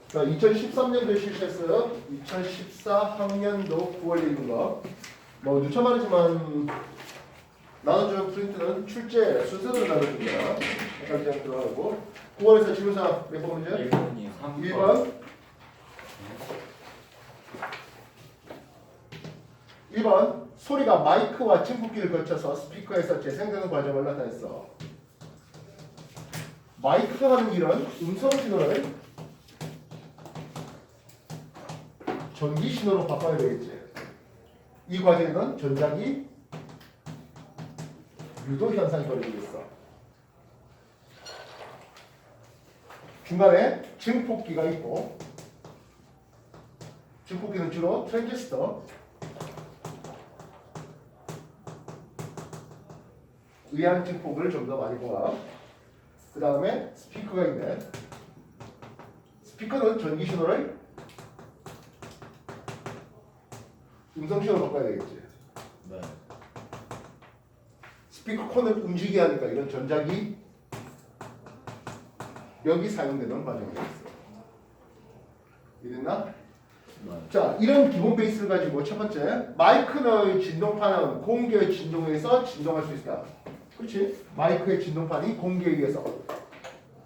자, 2013년도에 실시했어요. 2014학년도 9월에 있는 거. 뭐 누차 말이지만 나눠준 프린트는 출제 순서대로 나눠준 거야. 약간 그냥 들어가고 9월에서 지문사 몇 번 문제? 1번이 3번. 1번 1번 소리가 마이크와 증폭기를 거쳐서 스피커에서 재생되는 과정을 나타냈어. 마이크가 가는 길은 음성 신호를 전기 신호로 바꿔야 되겠지. 이 과정에는 전자기 유도 현상이 벌어지고 있어. 중간에 증폭기가 있고, 증폭기는 주로 트랜지스터, 의한 증폭을 좀 더 많이 보아. 그 다음에 스피커가 있네. 스피커는 전기 신호를 음성 신호로 바꿔야 되겠지. 네. 스피커 콘을 움직이게 하니까 이런 전자기 여기 사용되는 과정이 있어. 이해됐나? 네. 자, 이런 기본 베이스를 가지고 첫 번째, 마이크의 진동판은 공기의 진동에 의해서 진동할 수 있다. 그렇지? 마이크의 진동판이 공기에 의해서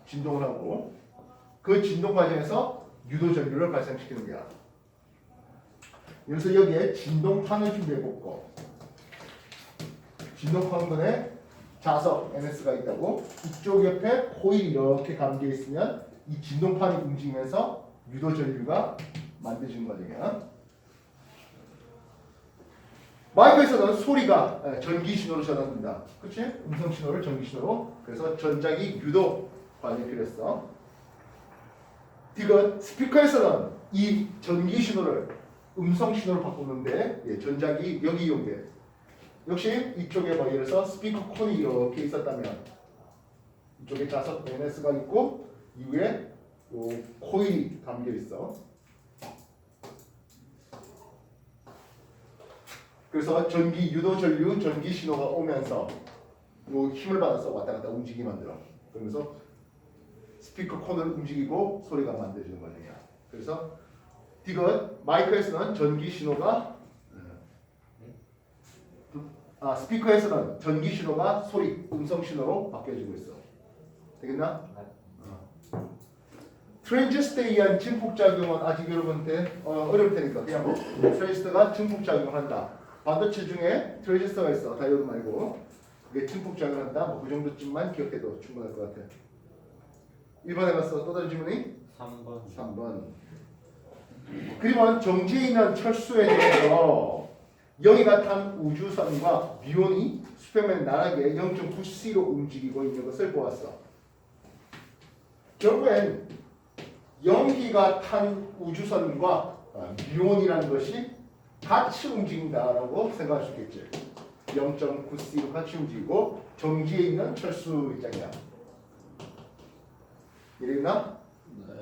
진동을 하고 그 진동 과정에서 유도 전류를 발생시키는 거야. 그래서 여기에 진동판을 준비해볼고, 진동판근에 자석 NS가 있다고, 이쪽 옆에 코일이 이렇게 감겨 있으면 이 진동판이 움직이면서 유도 전류가 만들어지는 과정이야. 마이크에서는 소리가 전기 신호로 전환된다. 그렇지? 음성 신호를 전기 신호로. 그래서 전자기 유도 과정이 필요했어. 디귿 스피커에서는 이 전기 신호를 음성 신호로 바꾸는데 전자기 여기 이용돼. 역시 이쪽에 뭐 예를 들어서 스피커 콘이 이렇게 있었다면 이쪽에 자석 NS가 있고 이후에 요 코일이 감겨 있어. 그래서 전기 유도 전류 전기 신호가 오면서 요 힘을 받아서 왔다 갔다 움직이게 만들어. 그러면서 스피커 콘을 움직이고 소리가 만들어지는 과정이야. 그래서 디귿 마이크에서는 전기 신호가 스피커에서는 전기 신호가 소리 음성 신호로 바뀌어지고 있어. 되겠나? 트랜지스터에 의한 증폭 작용은 아직 여러분한테 어려울 테니까 그냥 뭐 트랜지스터가 증폭 작용을 한다. 반도체 중에 트랜지스터가 있어. 다이오드 말고. 그게 증폭 작용을 한다. 뭐 그 정도쯤만 기억해도 충분할 것 같아. 1번 해봤어. 또 다른 질문이? 3번. 3번. 그리고 정지에 있는 철수에 대해서 영이가 탄 우주선과 미온이 수평면 나락에 0.9c로 움직이고 있는 것을 보았어. 결국엔 영희가 탄 우주선과 미온이라는 것이 같이 움직인다라고 생각할 수 있겠지. 0.9c로 같이 움직이고 정지에 있는 철수 입장이야. 이해됐나? 네.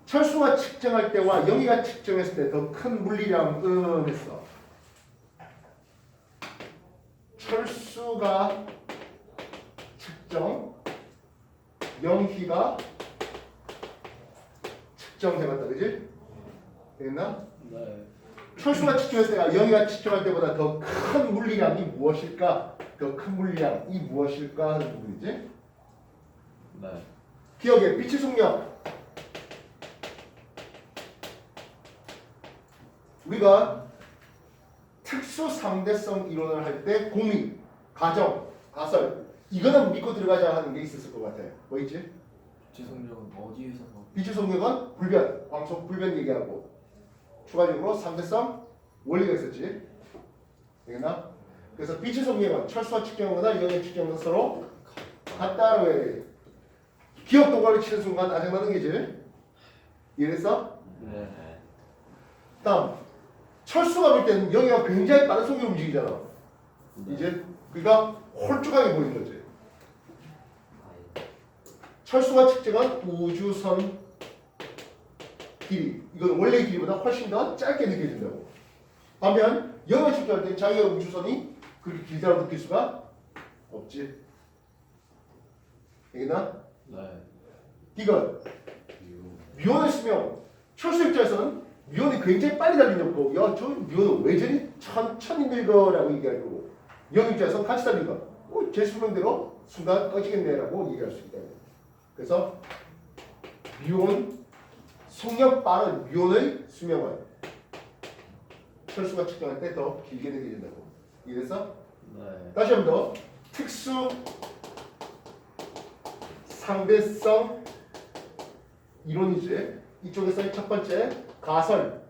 철수가 측정할 때와 영희가 측정했을 때 더 큰 물리량은 했어. 철수가 측정, 영희가 측정해봤다, 그지? 됐나? 네. 철수가 측정했을 때가 영희가 측정할 때보다 더 큰 물리량이 무엇일까? 더 큰 물리량이 무엇일까 하는 부분이지. 네. 기억해, 빛의 속력. 우리가 특수 상대성 이론을 할 때 공이, 가정, 가설 이거는 믿고 들어가자 하는 게 있었을 것 같아. 뭐 있지? 지성력은 어디에서 빛의 속력은 불변, 광속 불변 얘기하고 추가적으로 상대성 원리가 있었지. 되겠나? 그래서 빛의 속력은 철수와 측정거나 이온의 측정은 서로 같다라고 해야 돼. 기억 도구를 치는 순간 아장나는 게지. 이해했어? 네. 다음 철수가 볼 때는 영희가 굉장히 빠른 속도로 움직이잖아. 이제 그러니까 홀쭉하게 보이는 거지. 철수가 측정한 우주선 길이 이건 원래 길이보다 훨씬 더 짧게 느껴진다고. 반면 영을 측정할 때 자기가 우주선이 그렇게 길다고 느낄 수가 없지. 알겠나? 네. 이건 미온을 쓰면 철수 입장에서는 미온이 굉장히 빨리 달리냐고 야저 미온은 왜 저리 천천히 늙어라고 얘기할 거고 이온 입장에서 같이 달리니까 제 수명대로 순간 꺼지겠네라고 얘기할 수 있다. 그래서 미온 속력 빠른 미온의 수명은 철수가 측정할 때 더 길게 느껴진다고. 이래서 네. 다시 한 번 더 특수 상대성 이론이지. 이쪽에서의 첫 번째 가설,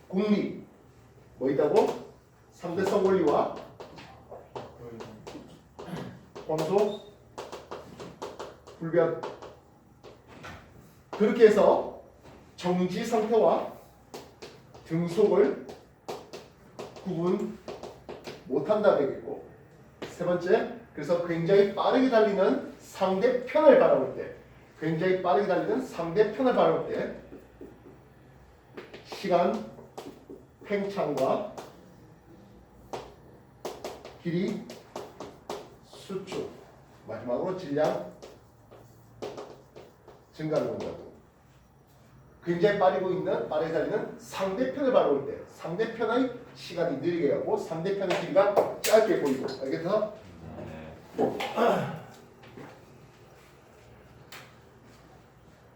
공리 뭐 있다고? 상대성 원리와 광소 불변. 그렇게 해서 정지 상태와 등속을 구분 못한다 되겠고, 세 번째, 그래서 굉장히 빠르게 달리는 상대편을 바라볼 때, 굉장히 빠르게 달리는 상대편을 바라볼 때 시간 팽창과 길이 수축, 마지막으로 질량 증가를 본다고. 굉장히 빠르게 달리는 상대편을 바라볼 때 상대편의 시간이 느리게 가고 상대편의 길이가 짧게 보이고. 알겠어?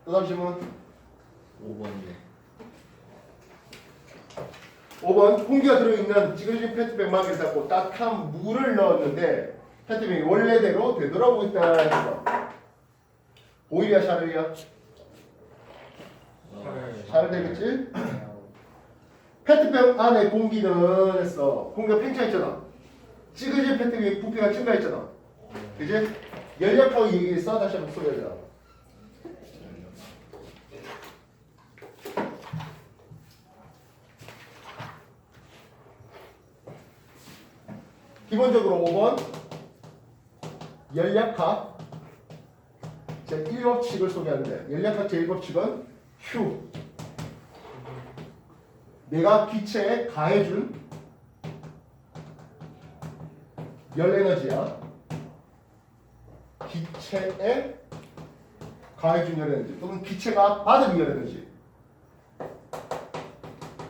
또 다음 질문. 5번이요. 5번 공기가 들어있는 찌그러진 페트병막에 잡고 따뜻한 물을 넣었는데 페트병이 원래대로 되돌아오고 있다 했어. 오일이야 샤를이야? 샤를 되겠지? 페트병 안에 공기는 했어. 공기가 팽창했잖아. 찌그러진 페트병의 부피가 증가했잖아. 그지? 열역하고 얘기했어. 다시 한번 소개해줘. 기본적으로 5번 열역학 제1법칙을 소개하는데, 열역학 제1법칙은 Q, 내가 기체에 가해준 열에너지야. 기체에 가해준 열에너지 또는 기체가 받은 열에너지.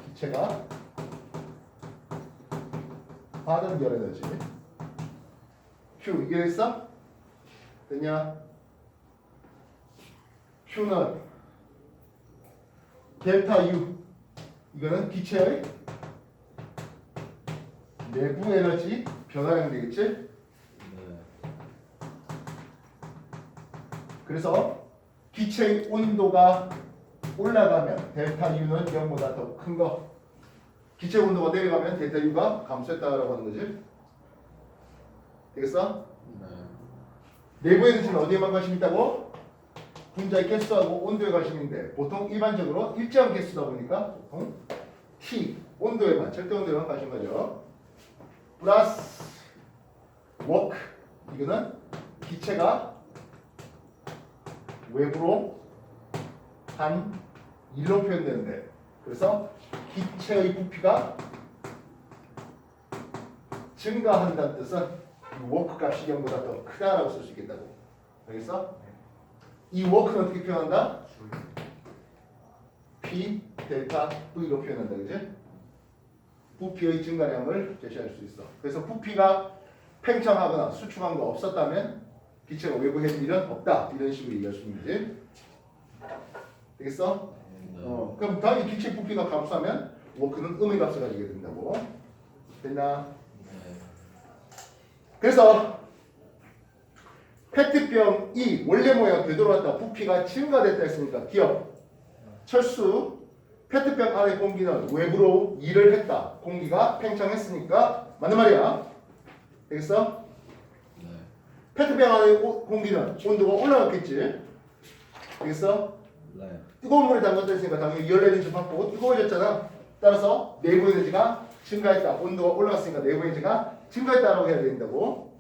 기체가 받은 열에너지 Q 이해했어? 됐냐? Q는 델타 U, 이거는 기체의 내부 에너지 변화량 되겠지? 네. 그래서 기체의 온도가 올라가면 델타 U는 0보다 더 큰 거, 기체 온도가 내려가면 델타 U가 감소했다라고 하는 거지. 되겠어? 네. 내부 에너지는 어디에만 관심 있다고? 분자의 개수하고 온도에 관심인데, 보통 일반적으로 일정한 개수다 보니까 보통 T, 온도에만, 절대 온도에만 관심 가죠. 플러스 워크, 이거는 기체가 외부로 한 일로 표현되는데, 그래서 기체의 부피가 증가한다는 뜻은 이 워크 값이 0보다 더 크다라고 쓸 수 있겠다고. 알겠어? 이 워크는 어떻게 표현한다? P 델타 V로 표현한다. 그지? 부피의 증가량을 제시할 수 있어. 그래서 부피가 팽창하거나 수축한 거 없었다면 기체가 외부 해줄 일은 없다. 이런 식으로 얘기할 수 있는 거지. 되겠어? 네. 그럼 당연히 기체 부피가 감소하면 워크는 음의 값을 가지게 된다고. 됐나? 네. 그래서 페트병이 원래 모양 되돌아왔다. 부피가 증가됐다 했으니까 기억. 철수. 페트병 안의 공기는 외부로 일을 했다. 공기가 팽창했으니까 맞는 말이야. 되겠어? 네. 페트병 안의 공기는 온도가 올라갔겠지. 되겠어? 네. 뜨거운 물에 담갔다 했으니까 당연히 열 에너지 받고 뜨거워졌잖아. 따라서 내부 에너지가 증가했다. 온도가 올라갔으니까 내부 에너지가 증가했다라고 해야 된다고.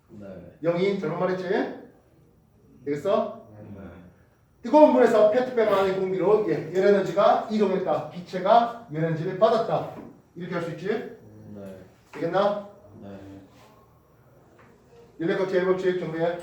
네. 0이 잘못 말했지? 되겠어? 네. 뜨거운 물에서 페트병 안의 공기로 열 에너지가 이동했다. 기체가 열 에너지를 받았다. 이렇게 할 수 있지? 네. 되겠나? 네. 연례법 제1법칙 정리해.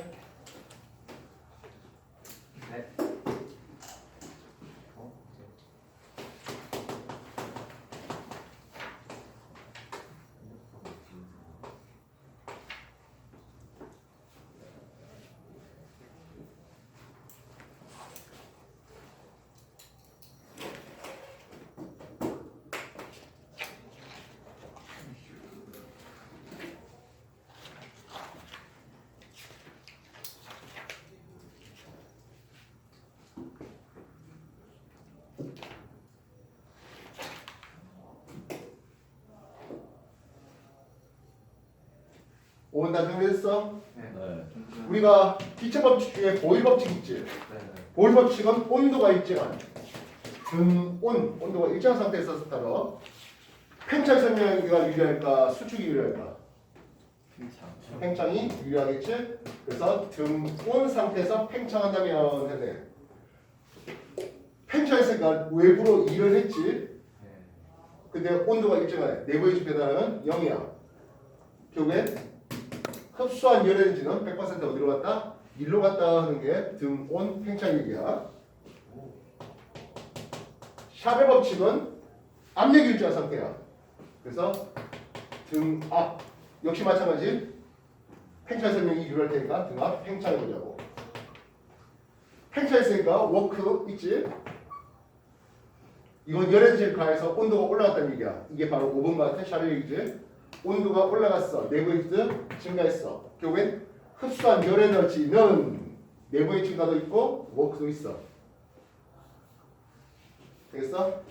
5번 다 정리됐어? 네. 우리가 기체 법칙 중에 보일 법칙 있지? 보일 법칙은 온도가 일정한 온도가 일정한 상태에서 따라 팽창 설명하기가 유리할까 수축이 유리할까? 팽창이 유리하겠지? 그래서 등온 상태에서 팽창한다면 했네. 팽창했으니까 외부로 일을 했지. 근데 온도가 일정해. 내부의 주변화는 0이야. 결국엔 흡수한 열 에너지는 100% 어디로 갔다? 1로 갔다 하는 게 등온 팽창 얘기야. 샤벨 법칙은 압력 일정한 상태야. 그래서 등압 역시 마찬가지. 팽창 설명이 유리할 테니까 등압 팽창해보자고. 팽창했으니까 워크 있지? 이건 열 에너지를 가해서 온도가 올라갔다는 얘기야. 이게 바로 5번 같은 샤벨 얘기지. 온도가 올라갔어. 내부의 히트 증가했어. 결국엔 흡수한 열 에너지는 내부의 증가도 있고 워크도 있어. 되겠어?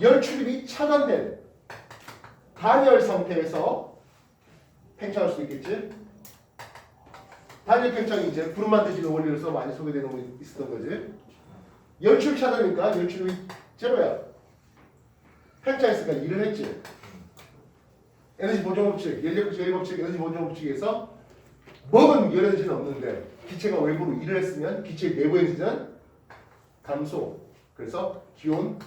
열 출입이 차단된 단열 상태에서 팽창할 수 있겠지? 단열 팽창이 이제 구름 만드시는 원리로서 많이 소개되는 거 있었던 거지. 열 출입 차단이니까 열 출입이 제로야. 팽창했으니까 일을 했지. 에너지 보존 법칙, 연력 제일 법칙, 에너지 보존 법칙에서 먹은 열 에너지는 없는데 기체가 외부로 일을 했으면 기체 내부 에너지는 감소. 그래서 기온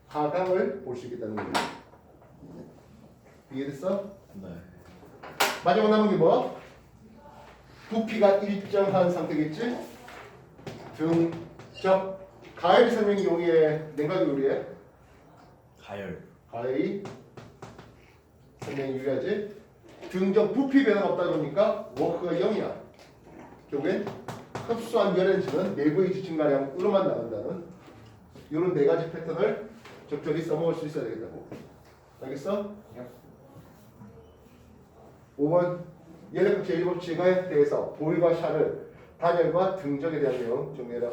하강을 볼 수 있겠다는 거예요. 이해됐어? 네. 마지막 남은 게 뭐? 부피가 일정한 상태겠지? 등적 가열 설명이 여기에 냉각 요리에 가열. 가열이 설명이 유리하지? 등적 부피 변화가 없다 보니까 워크가 0이야. 결국엔 흡수한 열 에너지는 내부의 증가량으로만 나간다는 이런 네 가지 패턴을 적절히 써먹을 수 있어야 되겠다고. 알겠어? 5번 연력학 제1법칙에 대해서 볼과 샤를 단열과 등적에 대한 내용 정리해라.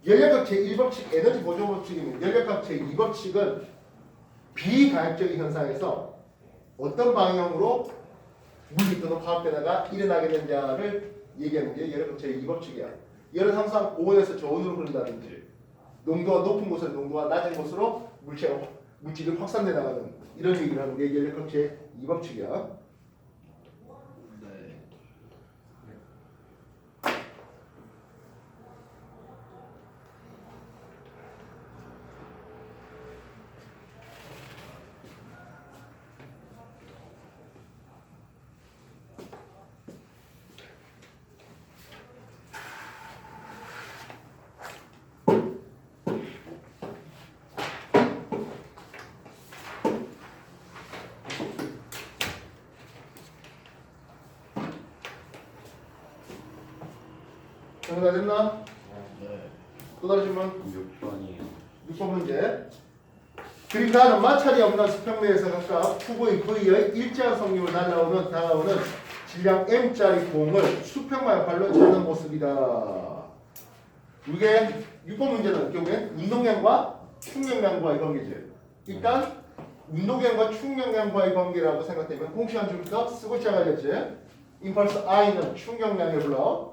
연력학 제1법칙 에너지 보존 법칙이면 연력학 제2법칙은 비가역적인 현상에서 어떤 방향으로 물리 또는 화학 변화가 일어나게 되느냐를 얘기하는 게 연력학 제2법칙이야. 열은 항상 고온에서 저온으로 흐른다든지 농도가 높은 곳에서 농도가 낮은 곳으로 물질이 확산돼 나가는 이런 얘기를 하는 게 연력학 제2법칙이야. 네. 정리 다 됐나? 네. 또 다른 질문? 6번이에요. 6번 문제. 그림 다는 마찰이 없는 수평면에서 각각 후보의 V의 일정한 성림을 다가오는 질량 M짜리 공을 수평만 발로 찾는 모습이다. 이게 6번 문제는 결국엔 운동량과 충격량과의 관계지. 일단 운동량과 충격량과의 관계라고 생각되면 공식 한 줄부터 쓰고 시작하겠지. 임펄스 I는 충격량을 불러.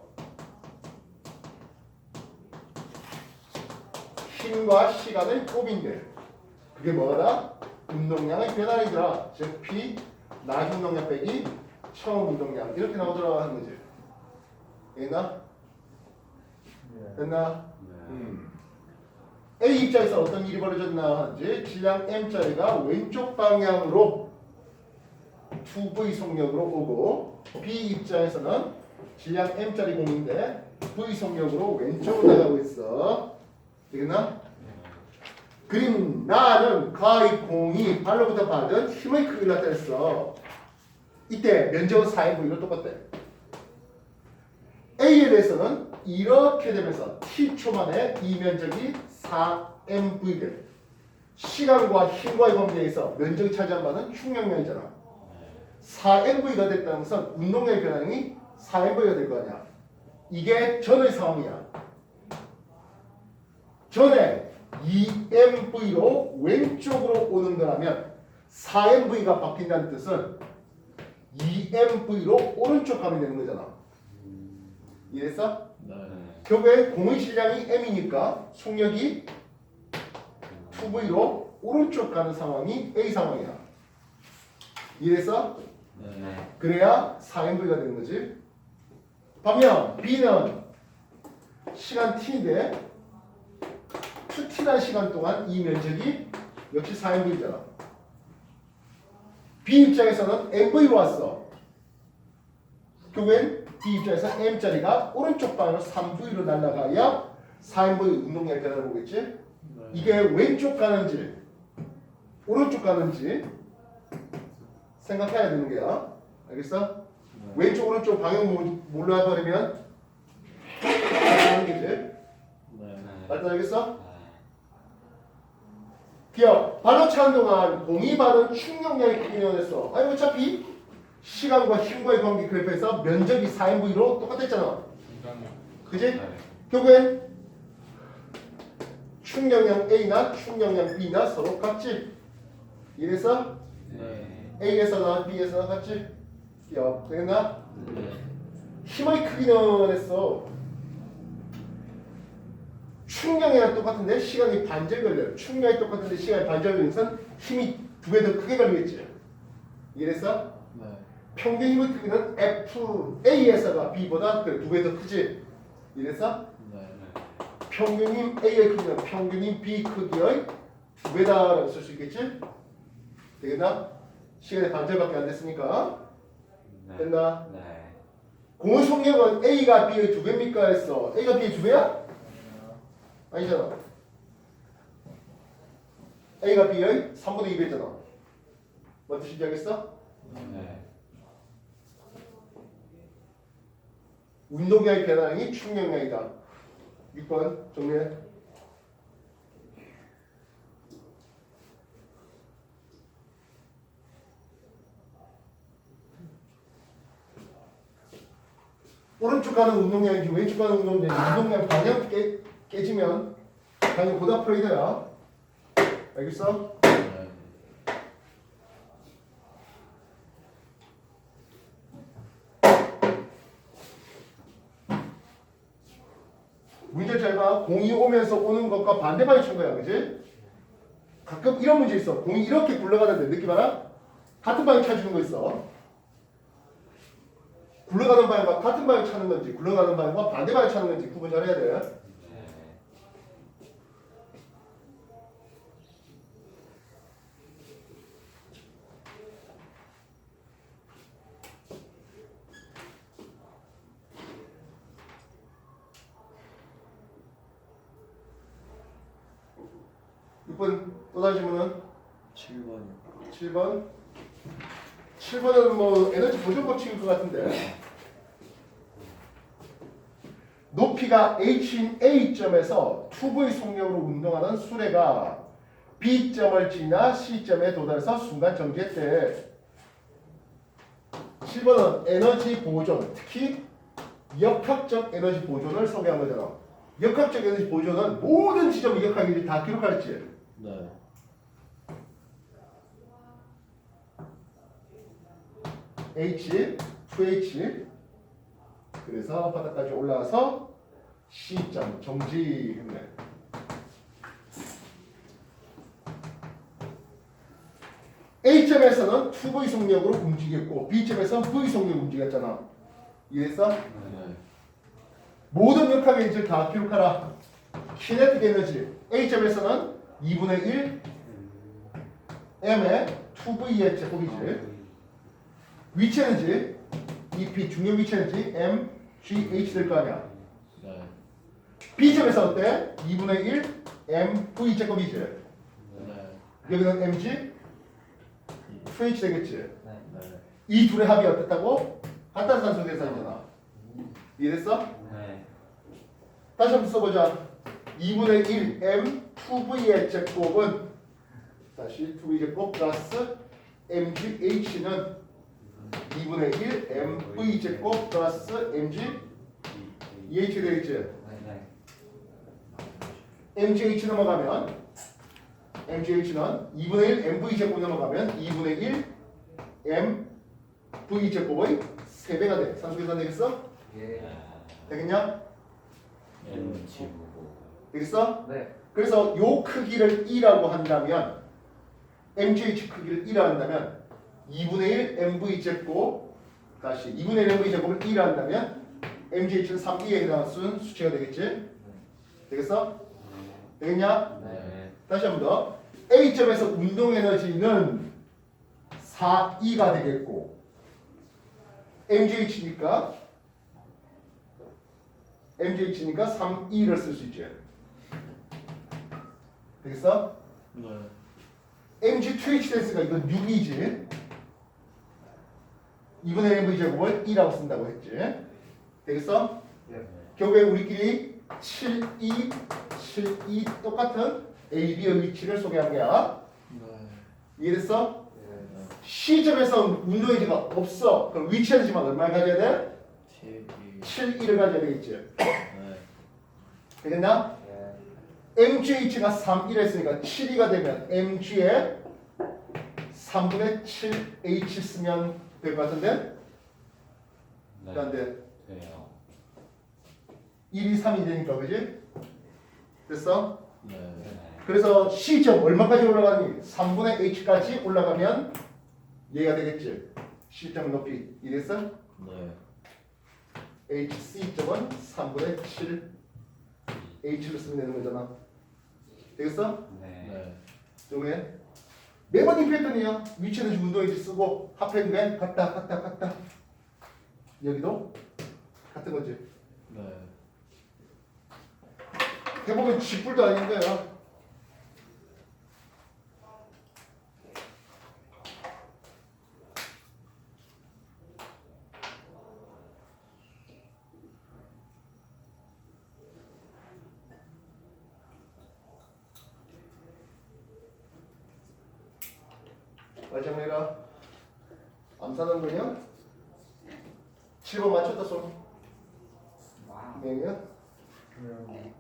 힘과 시간의 곱인데 그게 뭐다? 운동량의 변화이더라. 즉 P 낮 운동량 빼기 처음 운동량 이렇게 나오더라 하는 거지. 됐나? 됐나? A 입장에서 어떤 일이 벌어졌나 하지 질량 M짜리가 왼쪽 방향으로 2V 속력으로 오고 B 입장에서는 질량 M짜리 공인데 V 속력으로 왼쪽으로 나가고 있어. 되겠나? 그림 나는 가의 공이 발로부터 받은 힘의 크기를 나타냈어. 이때 면적은 4nv로 똑같대. A에 대해서는 이렇게 되면서 t초 만에 이 면적이 4mv 돼. 시간과 힘과의 관계에서 면적이 차지한 바는 충격량이잖아. 4mv가 됐다는 것은 운동량의 변화량이 4mv가 될 거 아니야. 이게 전의 상황이야. 전에 2mv로 왼쪽으로 오는 거라면 4mv가 바뀐다는 뜻은 2mv로 오른쪽 가면 되는 거잖아. 이해했어? 네. 결국에 공의 질량이 m이니까 속력이 2v로 오른쪽 가는 상황이 A 상황이야. 이해했어? 네. 그래야 4mv가 되는 거지. 반면 B는 시간 t인데 2t라는 시간 동안 이 면적이 역시 4mv잖아. B 입장에서는 mv로 왔어. 결국엔 B 입장에서 m짜리가 오른쪽 방향으로 3v로 날아가야 4mv 운동량이 변화를 보겠지. 이게 왼쪽 가는지 오른쪽 가는지 생각해야 되는 거야. 알겠어? 왼쪽 오른쪽 방향 몰라버리면 하는 거지. 네. 알겠어? 기억. 발로 차는 동안 공이 받은 충격량이 크게 변했어. 아니 어차피 시간과 힘과의 관계 그래프에서 면적이 4mv로 똑같았잖아. 그지? 결국엔 충격량 A나 충격량 B나 서로 같지. 이래서 네. A에서나 B에서나 같지. 기억. 되겠나? 네. 힘의 크기는 했어. 충격이랑 똑같은데 시간이 반절 걸려요. 충격이 똑같은데 시간이 반절 걸리는 것은 힘이 2배 더 크게 걸리겠지. 이해됐어? 네. 평균 힘의 크기는 A에서가 B보다 2배 더 크지. 이해됐어? 네. 평균 힘 A의 크기는 평균 힘 B 크기의 2배다라고 쓸 수 있겠지? 되겠나? 시간이 반절밖에 안 됐으니까. 됐나? 공의 속력은 A가 B의 2배입니까? 했어. A가 B의 2배야? 아니잖아. A가 B의 3분의 2배잖아. 뭔 뜻인지 알겠어? 운동량의 변화량이 충격량이다. 6번 정리해. 오른쪽 가는 운동량인지 왼쪽 가는 운동량인지 운동량 방향 깨지면 당연히 보다 프레이더야. 알겠어? 네. 문제 잘 봐. 공이 오면서 오는 것과 반대방에 친 거야. 그지? 가끔 이런 문제 있어. 공이 이렇게 굴러가는데 느낌 알아? 같은 방향 쳐주는 거 있어. 굴러가는 방향과 같은 방향 차는 건지 굴러가는 방향과 반대 방향 차는 건지 구분 잘 해야 돼. 또 다시 질문은 7번이요. 7번. 7번은 뭐 에너지 보존 법칙일 것 같은데. 높이가 h인 A점에서 2V 속력으로 운동하는 수레가 B점을 지나 C점에 도달해서 순간 정지했대. 7번은 에너지 보존, 특히 역학적 에너지 보존을 소개한 거잖아. 역학적 에너지 보존은 모든 지점 역학일이 다 기록하랬지. 네. H, 2H. 그래서 바닥까지 올라와서 C점 정지했네. A점에서는 2V 속력으로 움직였고 B점에서는 V 속력으로 움직였잖아. 이해했어? 네. 모든 역학 에너지를 다 기록하라. 키네틱 에너지 A점에서는 2분의 1 M의 2V의 제곱이지. 위치 에너지 EP 중력 위치 에너지 M, G, H 될 거 아니야. 네. B점에서 어때? 2분의 1 M, V 제곱이지. 여기는 mg, 2h 되겠지. 네. 이 둘의 합이 어땠다고? 같은 산소 대산이잖아. 이해됐어? 네. 다시 한번 써보자. 2분의 1 m 2v의 제곱은 다시 2v 제곱 플러스 mgh는 2분의 1 mv 제곱 플러스 mg 2h 되겠지. mgh 넘어가면 mgh는 2분의 1 mv 제곱 넘어가면 2분의 1 mv 제곱의 3배가 돼. 산수 계산 되겠어? 되겠냐? MG 보고. 되겠어? 네. 그래서 요 크기를 2라고 한다면 mgh 크기를 2라 한다면 2분의 1 mv 제곱 다시 2분의 1 mv 제곱을 2라 한다면 mgh는 3b에 해당하는 수치가 되겠지? 되겠어? 되겠냐? 네. 다시 한 번 더. A점에서 운동 에너지는 4E가 되겠고 MGH니까 3E를 쓸 수 있지. 되겠어? 네. MG2H 댄스가 이건 6이지. 2분의 1 제곱을 2라고 쓴다고 했지. 되겠어? 결국에 우리끼리 7E 똑같은 A, B의 위치를 소개한 거야. 이해됐어? C점에서 운동에너지가 없어. 그럼 위치 에너지만 얼마를 가져야 돼? 7E를 가져야 되겠지. 네. 되겠나? MGH가 3, 1 했으니까 7E가 되면 MG에 3분의 7H 쓰면 될 것 같은데? 네. 안 돼. 돼요. 1이 3이 되니까 그지? 됐어? 네. 그래서 C점 얼마까지 올라가니? 3분의 H까지 올라가면 얘가 되겠지. C점 높이. 이랬어? 네. HC점은 3분의 7 H를 쓰면 되는 거잖아. 되겠어? 네. 정리해. 매번 이 패턴이야. 위치는 운동에지 쓰고 합해는 같다. 여기도 같은 거지. 네. 해보면 쥐뿔도 아닌 거야. 마지막에가 암산한 거냐? 7번 맞췄다 손. 네.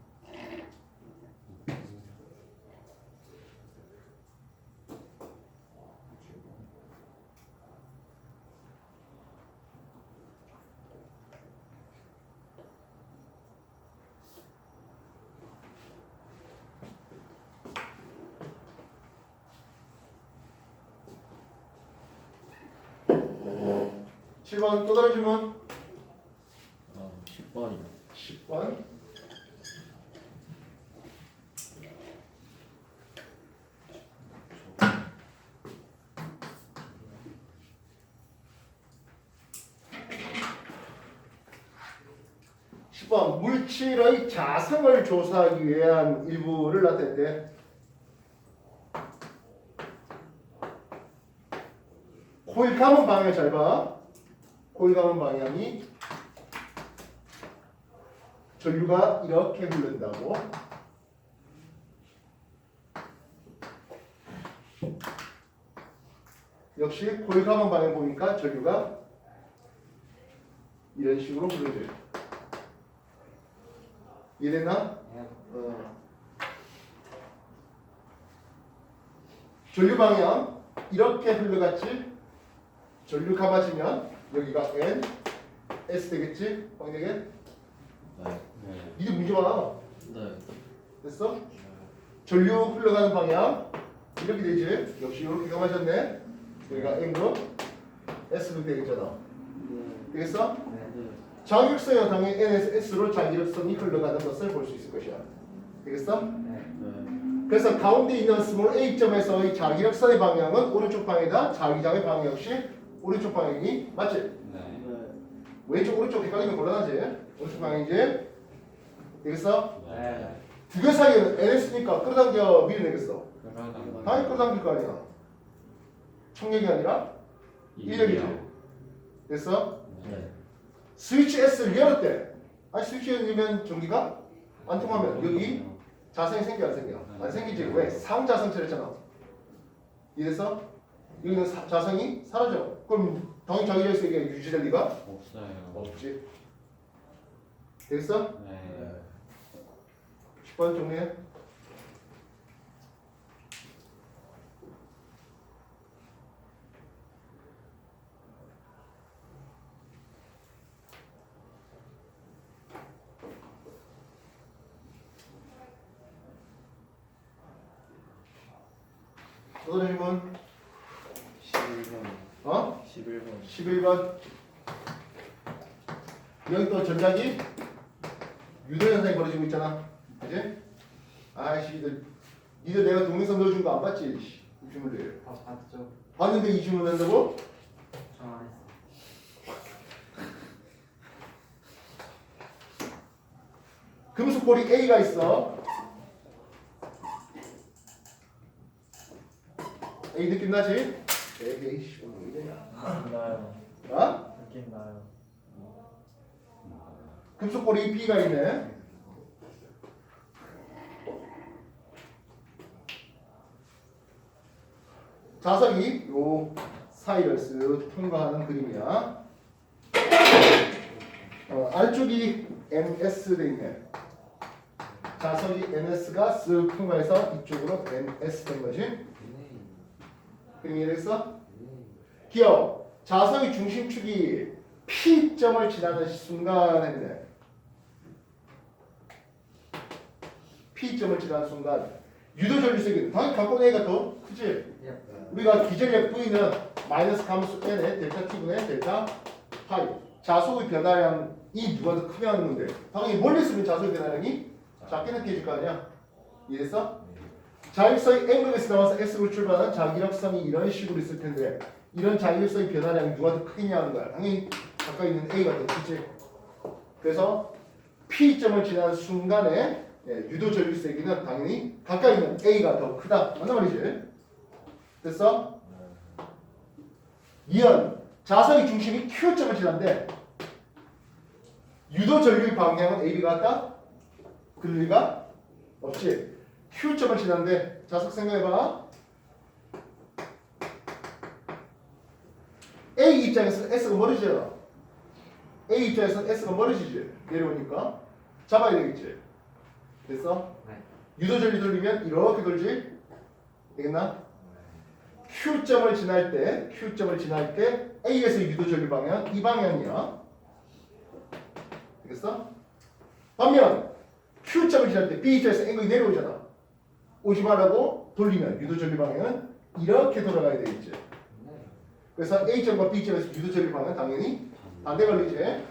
7번 또 다른 질문. 10번이요. 10번. 물질의 자성을 조사하기 위한 일부를 나타냈대. 코일 감은 방향 잘 봐. 코일 감은 방향이 전류가 이렇게 흐른다고. 역시 코일 감은 방향 보니까 전류가 이런 식으로 흐르죠. 이해됐나? 전류 방향 이렇게 흘러갔지. 전류 감아지면 여기가 N, S 되겠지? 방향에? 네. 이게 문제 봐. 네. 됐어? 전류 흘러가는 방향 이렇게 되지. 역시 이렇게 감아졌네. 여기가 N으로 S로 되겠잖아. 되겠어? 네. 자기력선이 당연히 N에서 S로 자기력선이 흘러가는 것을 볼 수 있을 것이야. 되겠어? 네. 그래서 가운데 있는 스몰 A점에서의 자기력선의 방향은 오른쪽 방향이다. 자기장의 방향 역시 오른쪽 방향이 맞지? 네. 왼쪽 오른쪽 헷갈리면 곤란하지? 오른쪽 방향이지? 되겠어? 네. 두 개 사이에는 NS니까 끌어당겨 밀어내겠어. 그렇죠. 당연히 끌어당길 거 아니야. 총력이 아니라 인력이지. 됐어? 네. 스위치 S를 열었대. 아니 스위치를 열면 전기가 안 통하면 여기 자성이 생겨 안 생겨? 안 생기지. 왜? 상자성체 했잖아. 이래서 여기는 자성이 사라져. 그럼 당연히 자기 열쇠가 유지될 리가 없어요. 없지. 됐어? 네. 10번 정리해. 또 다른 질문. 11번. 어? 11번. 11번. 여기 또 전자기 유도 현상이 벌어지고 있잖아. 그지? 아이씨, 니들 내가 동영상 넣어준 거 안 봤지? 이 질문들. 봤죠. 봤는데 이 질문 한다고? 전안 했어. 금속골이 A가 있어. A 느낌 나지? 에이, 오늘 왜 이러냐? 나요. 어? 느낌 나요. 금속골이 B가 있네. 자석이 요 사이를 쓱 통과하는 그림이야. 안쪽이 NS 돼 있네. 자석이 NS가 쓱 통과해서 이쪽으로 NS 된 거지. 그림이 이랬어? 기억. 자석의 중심축이 P점을 지나는 순간에 P점을 지나는 순간 유도전류색이 당연히 갖고 있는 A가 더 크지? 우리가 기전력 V는 마이너스 감수 N에 델타 T분의 델타 파이. 자속의 변화량이 누가 더 크게 하는 건데 당연히 멀리 있으면 자속의 변화량이 작게 느껴질 거 아니야? 이해했어? 자율성이 N극에서 나와서 S로 출발하는 자기력성이 이런 식으로 있을 텐데 이런 자율성의 변화량이 누가 더 크겠냐 하는 거야. 당연히 가까이 있는 A가 더 크지. 그래서 P점을 지나는 순간에 유도 전류세기는 당연히 가까이 있는 A가 더 크다. 맞나 말이지? 됐어? 이은 자석의 중심이 Q점을 지난데 유도 전류의 방향은 AB가 같다? 그럴 리가 없지. Q점을 지났는데 자석 생각해봐. A 입장에서는 S가 멀어지잖아. A 입장에서는 S가 멀어지지. 내려오니까 잡아야 되겠지. 됐어? 네. 유도 전류 돌리면 이렇게 돌지. 되겠나? Q점을 지날 때 A에서 유도 전류 방향 이 방향이야. 되겠어? 반면 Q점을 지날 때 B 입장에서 N극이 내려오잖아. 오지 말라고 돌리면 유도 전류 방향은 이렇게 돌아가야 되겠지. 그래서 A점과 B점에서 유도 전류 방향은 당연히 반대 걸리지.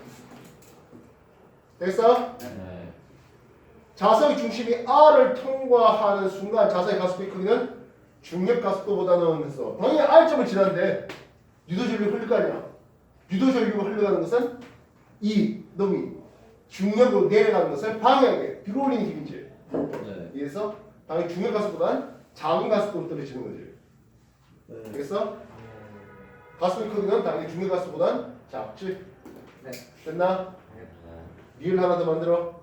됐어? 네. 자석의 중심이 R을 통과하는 순간 자석의 가속도의 크기는 중력 가속도보다는 해서 당연히 R점을 지났는데 유도전류가 흘릴 거 아니야. 유도전류가 흘러가는 것은 이 놈이 중력으로 내려가는 것을 방해하게 뒤로 올리는 힘이지. 네. 그래서 당연히 중력 가속보다는 작은 가속도로 떨어지는 거지. 네. 그래서 가속도의 크기는 당연히 중력 가속보다는 작지. 네. 됐나? 리을 하나 더 만들어.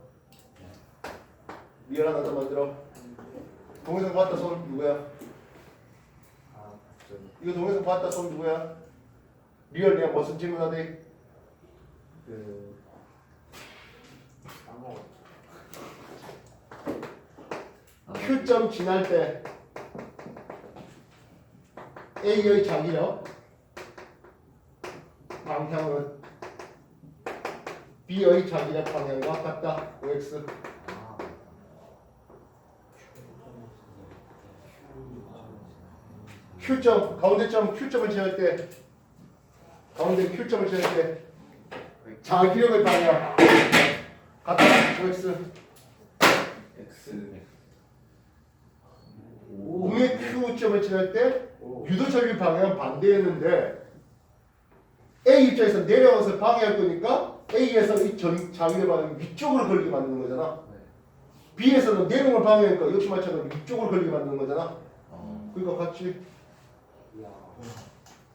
리을 하나 더 만들어. 동영상 봤다 손 누구야? 아, 봤죠. 이거 동영상 봤다 손 누구야? 리얼 내가 무슨 질문하대? 까먹었죠. Q점 지날 때 A의 자기력 방향은 B의 자기력 방향과 같다. OX. 아, Q점 가운데점 Q점을 지날 때 가운데 Q점을 지날 때 자기력의 방향 같다. OX. X. 위에 Q점을 지날 때 유도 전류 방향은 반대였는데 A 입장에서 내려와서 방해할 거니까 A에서 이 자기력 방향 위쪽으로 걸리게 만드는 거잖아. B에서는 내려오는 방향이니까 역시 마찬가지로 위쪽으로 걸리게 만드는 거잖아. 그러니까 같이. 이야.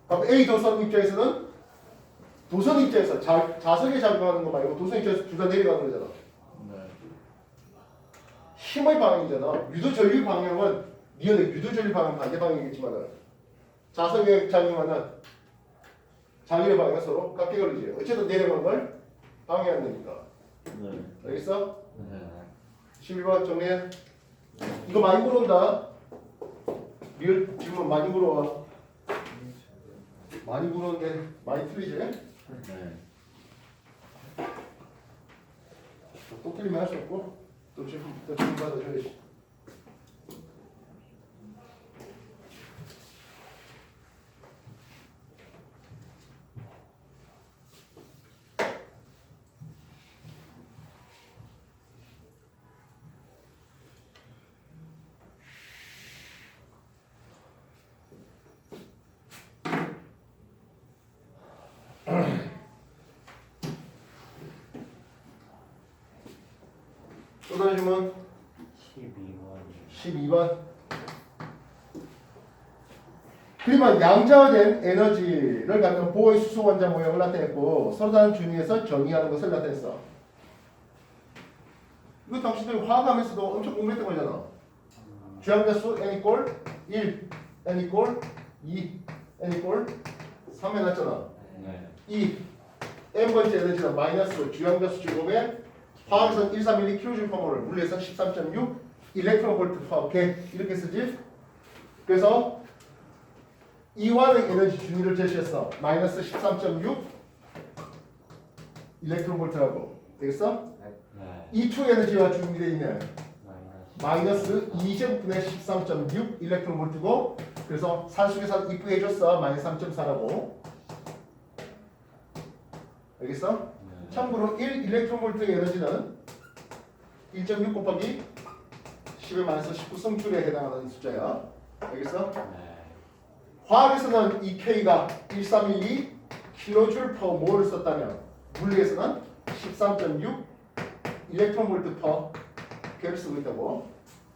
그럼 A 도선 입장에서는 도선 입장에서 자석에 작용하는 거 말고 도선 입장에서 둘 다 내려가는 거잖아. 네. 힘의 방향이잖아. 유도 전류 방향은 니은의 유도 전류 방향 반대 방향이겠지만 자석에 작용하는 자기의 방향은 서로 같게 걸리지. 어쨌든 내려가는 걸 방해한다니까. 네. 알겠어? 네. 11번 정리해. 이거 많이 물어온다. 리얼 질문 많이 물어와. 많이 물어오는데 많이 틀리지? 네. 또 틀리면 할 수 없고 또 질문 받아줘야지. 또 다른 질문 12번. 그러면 양자화된 에너지를 갖는 보호의 수소 원자 모형을 나타냈고 서로 다른 준위에서 정의하는 것을 나타냈어. 이거 당신들 화학하면서도 엄청 공부했던 거잖아. 주양자수 n 이꼴 1, n 이꼴 2, n 이꼴 3 해놨잖아. 네. 이 n번째 에너지는 마이너스 주양자수 제곱에 화학에서는 131 kJ/몰, 물리에서는 13.6 일렉트론 볼트 퍼 오케이 이렇게 쓰지. 그래서 이완의 에너지 준위를 제시했어. 마이너스 13.6 일렉트론 볼트라고. 되겠어? 네. 이 투 에너지와 준비되어 있는 마이너스 2제곱분의 13.6 일렉트론 볼트고, 그래서 산수계산 이쁘게 해줬어. 마이너스 3.4라고. 알겠어? 네. 참고로 1 일렉트론 볼트의 에너지는 1.6 곱하기 10의 마이너스 19 성줄에 해당하는 숫자야. 알겠어? 네. 화학에서는 이 K가 1312 kJ/몰을 썼다면 물리에서는 13.6 일렉트론 볼트 퍼 K를 쓰고 있다고.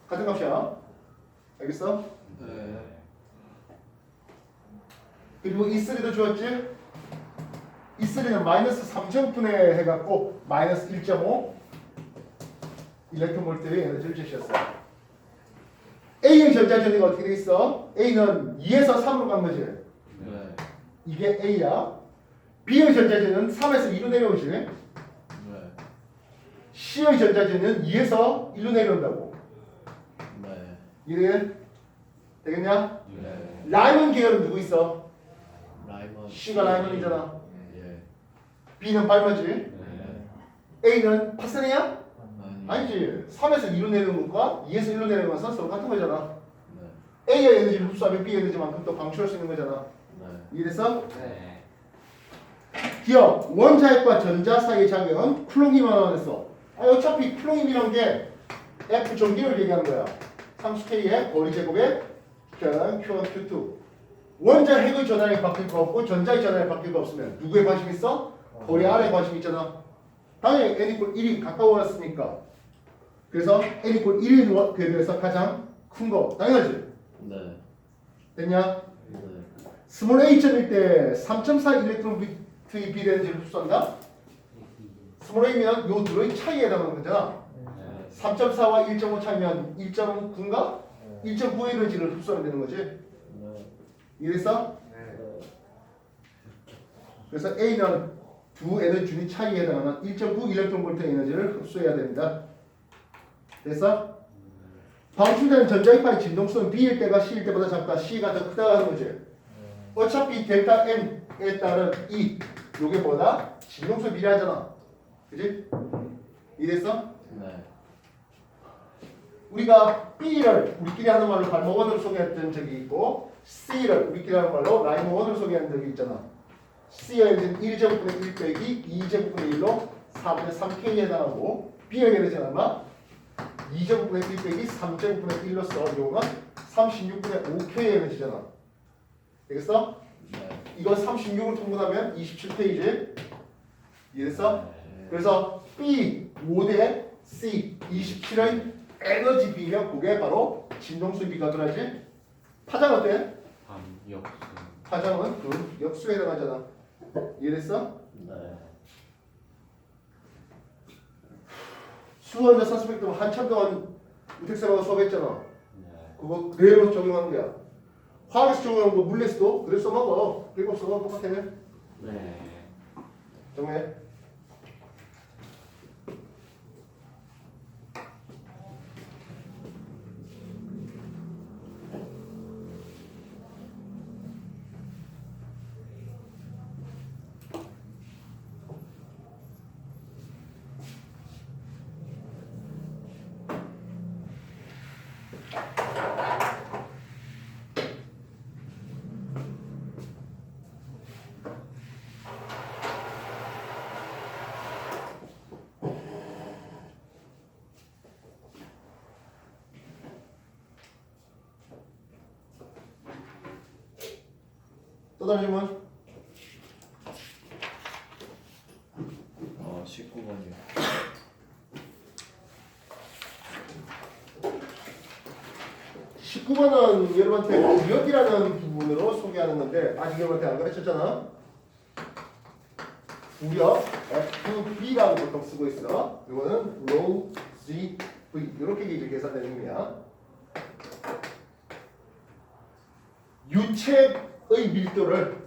같은 값이야. 알겠어? 네. 그리고 E3도 주었지? E3는 마이너스 3제곱분에 해갖고 마이너스 1.5 일렉트론 볼트의 에너지를 제시했어. A의 전자전이가 어떻게 돼 있어? A는 2에서 3으로 간 거지. 네. 이게 A야. B의 전자전은 3에서 2로 내려오지. 네. C의 전자전은 2에서 1로 내려온다고. 네. 이해? 되겠냐? 네. 라이먼 계열은 누구 있어? 라이먼. C가 라이먼이잖아. 예. B는 발마지. 네. A는 파스네야? 아니. 아니지. 3에서 2로 내려오는 것과 2에서 1로 내려오는 것은 서로 같은 거잖아. 네. A의 에너지를 흡수하면 B의 에너지만큼 또 방출할 수 있는 거잖아. 네. 이해됐어? 네. 기억, 원자핵과 전자 사이의 작용은 쿨롱임만 했어. 어차피 쿨롱임이란 게 F 전기를 얘기하는 거야. 상수 K의 거리 제곱에 Q1, Q2. 원자핵의 전압이 바뀔 거 없고 전자의 전압이 바뀔 거 없으면 누구에 관심 있어? 거리 아래에 관심 있잖아. 당연히 n 이퀄 1이 가까워졌으니까. 그래서 n 이퀄 1인 궤도에서 가장 큰 거. 당연하지? 네. 됐냐? 네. 스몰 a점일 때 3.4 일렉트론 비트의 비례는지를 흡수한다? 스몰 a면 요 둘의 차이에 해당하는 거잖아. 네. 3.4와 1.5 차이면 1.9인가? 1.9의 에너지를 흡수하면 되는 거지. 네. 이해됐어? 네. 그래서 A는 두 에너지 준위 차이에 해당하는 1.9 일렉트론 볼트 에너지를 흡수해야 됩니다. 됐어? 방출되는 전자기파의 진동수는 B일 때가 C일 때보다 작다. C가 더 크다고 하는 거지. 어차피 델타 N에 따른 E 요게 뭐다? 진동수 비례하잖아. 그지? 이해됐어? 네. 우리가 B를 우리끼리 하는 말로 발모원으로 소개했던 적이 있고 C를 우리끼리 하는 말로 라이모원으로 소개한 적이 있잖아. C의 에너지는 1제곱분의 1 빼기 2제곱분의 1로 4분의 3K에 해당하고 B의 에너지는 얼마? 2제곱분의 1 빼기 3제곱분의 1로서 요거는 36분의 5K의 에너지잖아. 되겠어? 네. 이거 36을 통분하면 27K지. 이해됐어? 네. 그래서 B 5대 C 27의 에너지 비면 그게 바로 진동수 비가 들어야지. 파장 어때? 역수. 파장은 그 역수에 해당하잖아. 이해됐어? 네. 수학과 산수백 때문에 한참 동안 우택사라고 수업했잖아. 네. 그거 그대로 적용하는 거야. 화학에서 적용하는 거 물리에서도 그래서 써먹어. 그리고 써먹어 똑같아. 네. 정리해. 또 다른 질문? 19번이요. 19번은 여러분한테 구력이라는 부분으로 소개하는 건데 아직 여러분한테 안 가르쳤잖아. 구력 FB라고 보통 쓰고 있어. 이거는 rho G V 이렇게 이제 계산되는 의미야. 유체의 밀도를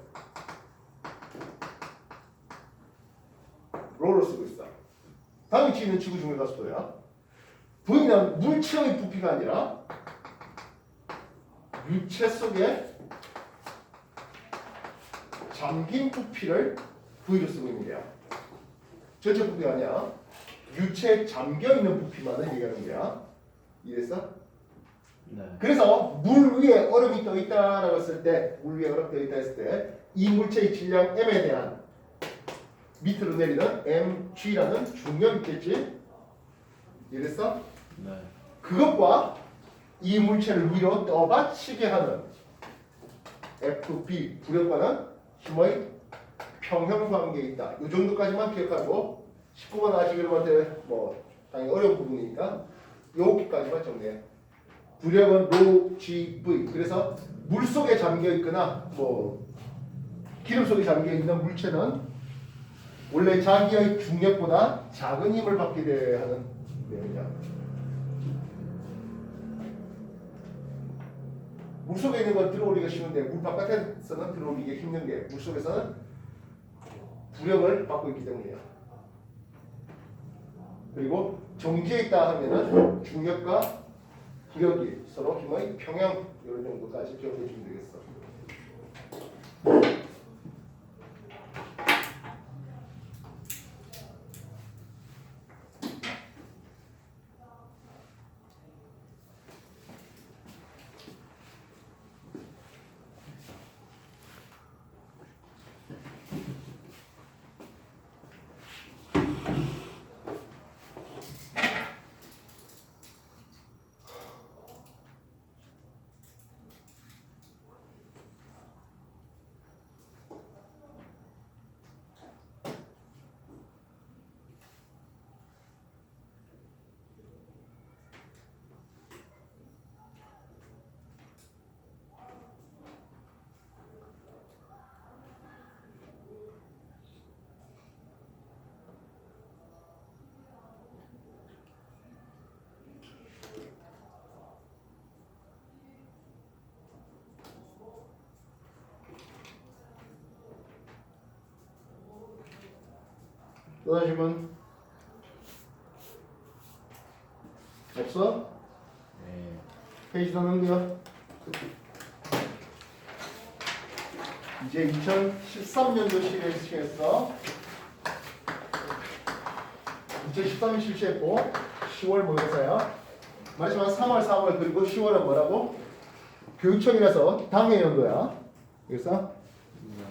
rho로 쓰고 있어. 다음 위치는 지구 중력 가속도야. V는 물체의 부피가 아니라 유체 속에 잠긴 부피를 V로 쓰고 있는 거야. 전체 부피가 아니야. 유체에 잠겨있는 부피만을 얘기하는 거야. 이해했어? 네. 그래서 물 위에 얼음이 떠 있다라고 했을 때, 물 위에 얼음이 떠 있다 했을 때, 이 물체의 질량 m에 대한 밑으로 내리는 mg라는 중력이 있겠지? 이해됐어? 네. 그것과 이 물체를 위로 떠받치게 하는 FB 부력과는 힘의 평형 관계에 있다. 이 정도까지만 기억하고 19번 아직 여러분한테 뭐 당연히 어려운 부분이니까 여기까지만 정리해. 부력은 rho GV. 그래서 물 속에 잠겨 있거나 뭐 기름 속에 잠겨 있는 물체는 원래 자기의 중력보다 작은 힘을 받게 돼야 하는 내용이야. 물 속에 있는 건 들어올리기가 쉬운데 물 바깥에서는 들어올리기 힘든 게 물 속에서는 부력을 받고 있기 때문이야. 그리고 정지에 있다 하면은 중력과 부력이 서로 힘의 평형 이런 정도까지 기억해 주면 되겠어. 또 다른 질문? 없어? 네. 페이지 더 넘겨. 이제 2013년도 실시했어. 2013년 실시했고 10월 모의고사야. 마지막 3월, 4월 그리고 10월은 뭐라고? 교육청이라서 당해 연도야. 그래서 네.